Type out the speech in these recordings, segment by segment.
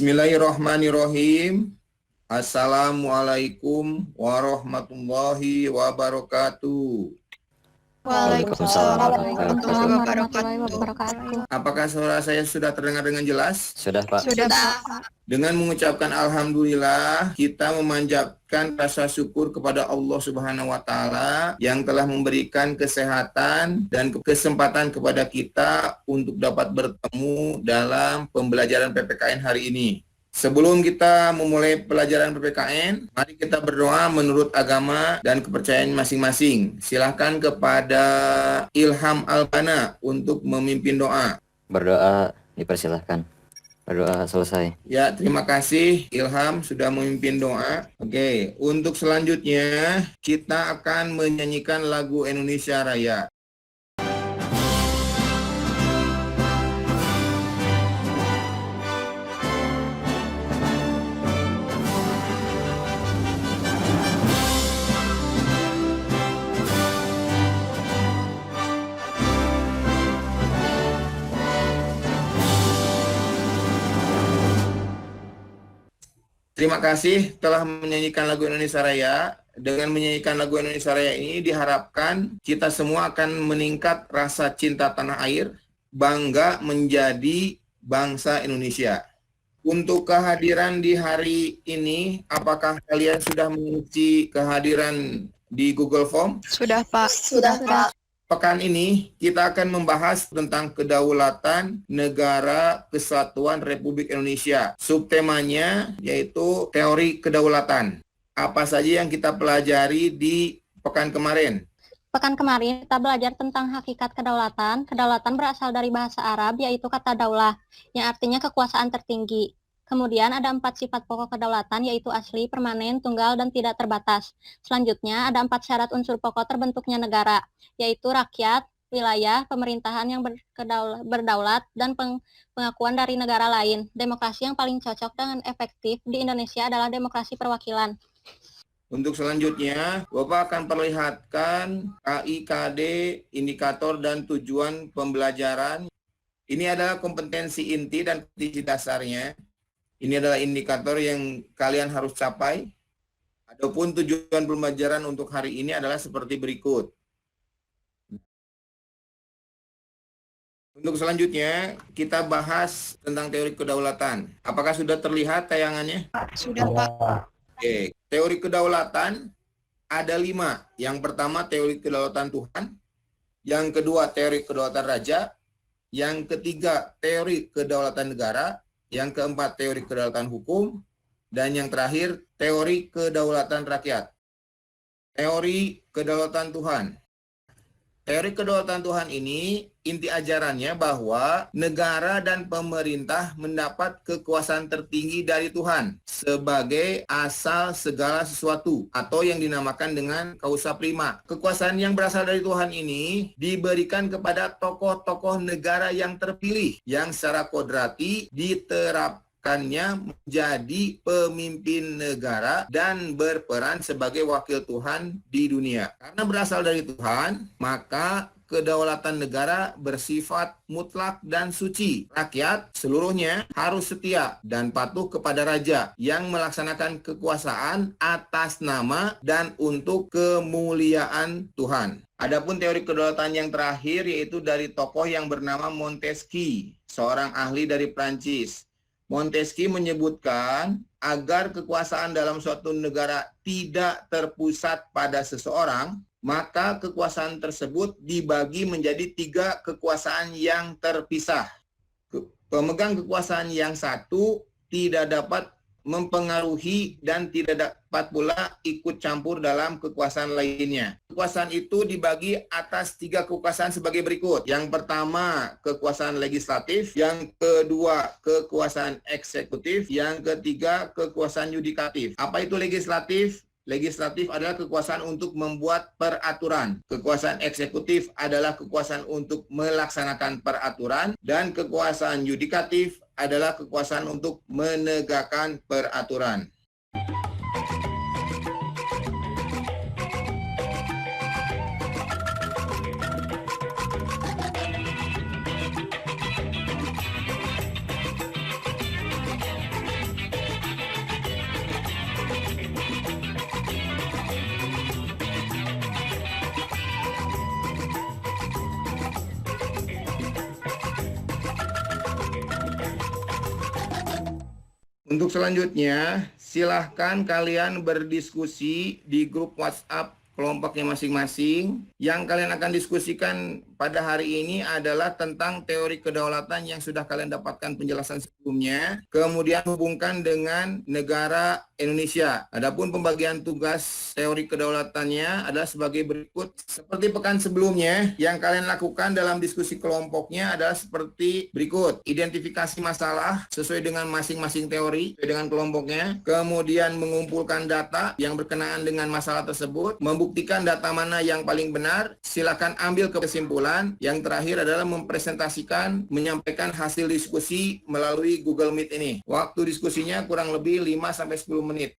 Bismillahirrahmanirrahim. Assalamualaikum warahmatullahi wabarakatuh. Waalaikumsalam warahmatullahi wabarakatuh. Apakah suara saya sudah terdengar dengan jelas? Sudah, Pak. Sudah, Pak. Dengan mengucapkan alhamdulillah, kita memanjatkan rasa syukur kepada Allah Subhanahu wa taala yang telah memberikan kesehatan dan kesempatan kepada kita untuk dapat bertemu dalam pembelajaran PPKN hari ini. Sebelum kita memulai pelajaran PPKN, mari kita berdoa menurut agama dan kepercayaan masing-masing. Silahkan kepada Ilham Albana untuk memimpin doa. Berdoa dipersilahkan. Berdoa selesai. Ya, terima kasih Ilham sudah memimpin doa. Oke, untuk selanjutnya kita akan menyanyikan lagu Indonesia Raya. Terima kasih telah menyanyikan lagu Indonesia Raya. Dengan menyanyikan lagu Indonesia Raya ini diharapkan kita semua akan meningkat rasa cinta tanah air, bangga menjadi bangsa Indonesia. Untuk kehadiran di hari ini, apakah kalian sudah mengisi kehadiran di Google Form? Sudah, Pak. Sudah, Pak. Pekan ini kita akan membahas tentang kedaulatan negara kesatuan Republik Indonesia. Subtemanya yaitu teori kedaulatan. Apa saja yang kita pelajari di pekan kemarin? Pekan kemarin kita belajar tentang hakikat kedaulatan. Kedaulatan berasal dari bahasa Arab yaitu kata daulah yang artinya kekuasaan tertinggi. Kemudian ada 4 sifat pokok kedaulatan yaitu asli, permanen, tunggal, dan tidak terbatas. Selanjutnya ada 4 syarat unsur pokok terbentuknya negara, yaitu rakyat, wilayah, pemerintahan yang berdaulat, dan pengakuan dari negara lain. Demokrasi yang paling cocok dan efektif di Indonesia adalah demokrasi perwakilan. Untuk selanjutnya, Bapak akan perlihatkan KIKD, indikator dan tujuan pembelajaran. Ini adalah kompetensi inti dan kompetensi dasarnya. Ini adalah indikator yang kalian harus capai. Adapun tujuan pembelajaran untuk hari ini adalah seperti berikut. Untuk selanjutnya, kita bahas tentang teori kedaulatan. Apakah sudah terlihat tayangannya? Sudah, Pak. Oke, teori kedaulatan ada 5. Yang pertama, teori kedaulatan Tuhan. Yang kedua, teori kedaulatan raja. Yang ketiga, teori kedaulatan negara. Yang keempat, teori kedaulatan hukum. Dan yang terakhir, teori kedaulatan rakyat. Teori kedaulatan Tuhan. Teori kedaulatan Tuhan ini inti ajarannya bahwa negara dan pemerintah mendapat kekuasaan tertinggi dari Tuhan sebagai asal segala sesuatu atau yang dinamakan dengan causa prima. Kekuasaan yang berasal dari Tuhan ini diberikan kepada tokoh-tokoh negara yang terpilih yang secara kodrati diterapkannya menjadi pemimpin negara dan berperan sebagai wakil Tuhan di dunia. Karena berasal dari Tuhan, maka kedaulatan negara bersifat mutlak dan suci. Rakyat seluruhnya harus setia dan patuh kepada raja yang melaksanakan kekuasaan atas nama dan untuk kemuliaan Tuhan. Adapun teori kedaulatan yang terakhir yaitu dari tokoh yang bernama Montesquieu, seorang ahli dari Prancis. Montesquieu menyebutkan agar kekuasaan dalam suatu negara tidak terpusat pada seseorang, maka kekuasaan tersebut dibagi menjadi 3 kekuasaan yang terpisah. Pemegang kekuasaan yang satu tidak dapat mempengaruhi dan tidak dapat pula ikut campur dalam kekuasaan lainnya. Kekuasaan itu dibagi atas 3 kekuasaan sebagai berikut. Yang pertama, kekuasaan legislatif. Yang kedua, kekuasaan eksekutif. Yang ketiga, kekuasaan yudikatif. Apa itu legislatif? Legislatif adalah kekuasaan untuk membuat peraturan. Kekuasaan eksekutif adalah kekuasaan untuk melaksanakan peraturan. Dan kekuasaan yudikatif adalah kekuasaan untuk menegakkan peraturan. Untuk selanjutnya, silahkan kalian berdiskusi di grup WhatsApp kelompoknya masing-masing. Yang kalian akan diskusikan pada hari ini adalah tentang teori kedaulatan yang sudah kalian dapatkan penjelasan sebelumnya, kemudian hubungkan dengan negara Indonesia. Adapun pembagian tugas teori kedaulatannya adalah sebagai berikut. Seperti pekan sebelumnya, yang kalian lakukan dalam diskusi kelompoknya adalah seperti berikut. Identifikasi masalah sesuai dengan masing-masing teori, sesuai dengan kelompoknya, kemudian mengumpulkan data yang berkenaan dengan masalah tersebut, membuktikan data mana yang paling benar, silakan ambil kesimpulan. Yang terakhir adalah mempresentasikan, menyampaikan hasil diskusi melalui Google Meet ini. Waktu diskusinya kurang lebih 5-10 menit.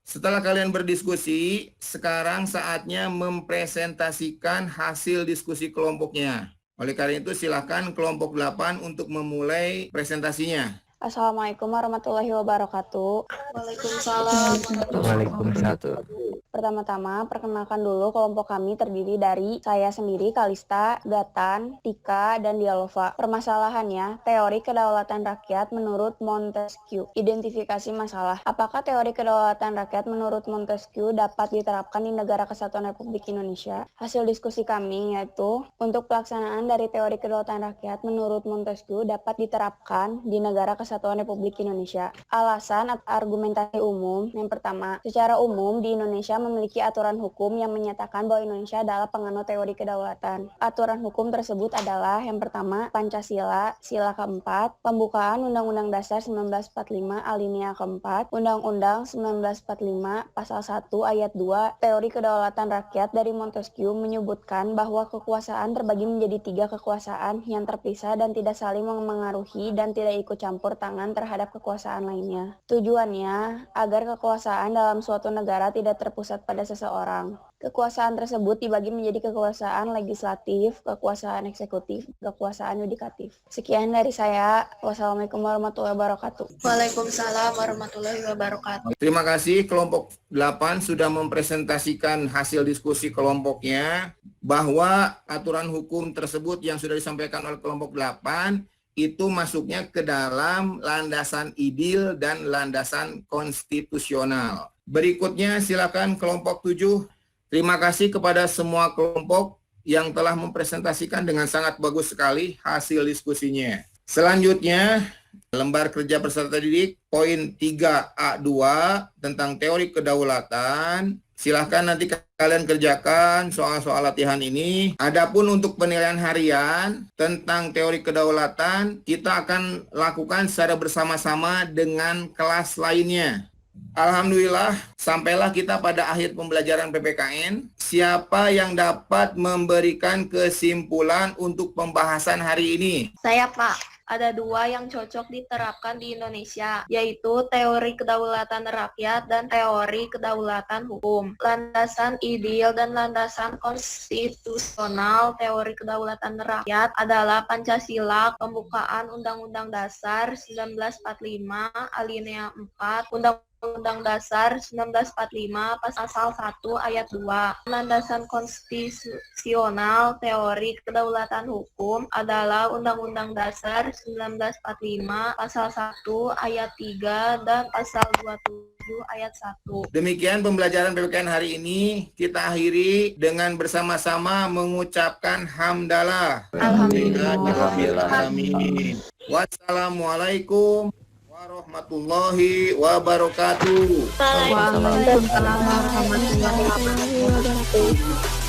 Setelah kalian berdiskusi, sekarang saatnya mempresentasikan hasil diskusi kelompoknya. Oleh karena itu, silakan kelompok 8 untuk memulai presentasinya. Assalamualaikum warahmatullahi wabarakatuh. Waalaikumsalam. Waalaikumsalam. Pertama-tama, perkenalkan dulu kelompok kami terdiri dari saya sendiri, Kalista, Gatan, Tika, dan Dialova. Permasalahannya, teori kedaulatan rakyat menurut Montesquieu. Identifikasi masalah. Apakah teori kedaulatan rakyat menurut Montesquieu dapat diterapkan di Negara Kesatuan Republik Indonesia? Hasil diskusi kami yaitu, untuk pelaksanaan dari teori kedaulatan rakyat menurut Montesquieu dapat diterapkan di Negara Kesatuan Republik Indonesia. Alasan atau argumentasi umum. Yang pertama, secara umum di Indonesia memiliki aturan hukum yang menyatakan bahwa Indonesia adalah penganut teori kedaulatan. Aturan hukum tersebut adalah yang pertama, Pancasila, sila keempat, pembukaan Undang-Undang Dasar 1945 alinea keempat, Undang-Undang 1945 pasal 1 ayat 2, teori kedaulatan rakyat dari Montesquieu menyebutkan bahwa kekuasaan terbagi menjadi 3 kekuasaan yang terpisah dan tidak saling mengaruhi dan tidak ikut campur tangan terhadap kekuasaan lainnya. Tujuannya, agar kekuasaan dalam suatu negara tidak terpusat pada seseorang. Kekuasaan tersebut dibagi menjadi kekuasaan legislatif, kekuasaan eksekutif, kekuasaan yudikatif. Sekian dari saya. Wassalamualaikum warahmatullahi wabarakatuh. Waalaikumsalam warahmatullahi wabarakatuh. Terima kasih kelompok 8 sudah mempresentasikan hasil diskusi kelompoknya, bahwa aturan hukum tersebut yang sudah disampaikan oleh kelompok 8 itu masuknya ke dalam landasan idil dan landasan konstitusional. Berikutnya silakan kelompok 7. Terima kasih kepada semua kelompok yang telah mempresentasikan dengan sangat bagus sekali hasil diskusinya. Selanjutnya, lembar kerja peserta didik poin 3A2 tentang teori kedaulatan. Silahkan nanti kalian kerjakan soal-soal latihan ini. Adapun untuk penilaian harian tentang teori kedaulatan, kita akan lakukan secara bersama-sama dengan kelas lainnya. Alhamdulillah, sampailah kita pada akhir pembelajaran PPKN. Siapa yang dapat memberikan kesimpulan untuk pembahasan hari ini? Saya, Pak. Ada 2 yang cocok diterapkan di Indonesia, yaitu teori kedaulatan rakyat dan teori kedaulatan hukum. Landasan ideal dan landasan konstitusional teori kedaulatan rakyat adalah Pancasila, pembukaan Undang-Undang Dasar 1945 alinea 4, Undang-Undang Dasar 1945 pasal 1 ayat 2. Landasan konstitusional teori kedaulatan hukum adalah Undang-Undang Dasar 1945 pasal 1 ayat 3 dan pasal 27 ayat 1. Demikian pembelajaran PPKN hari ini. Kita akhiri dengan bersama-sama mengucapkan hamdalah. Alhamdulillah. Amin. Wassalamualaikum warahmatullahi wabarakatuh. Waalaikumsalam warahmatullahi wabarakatuh.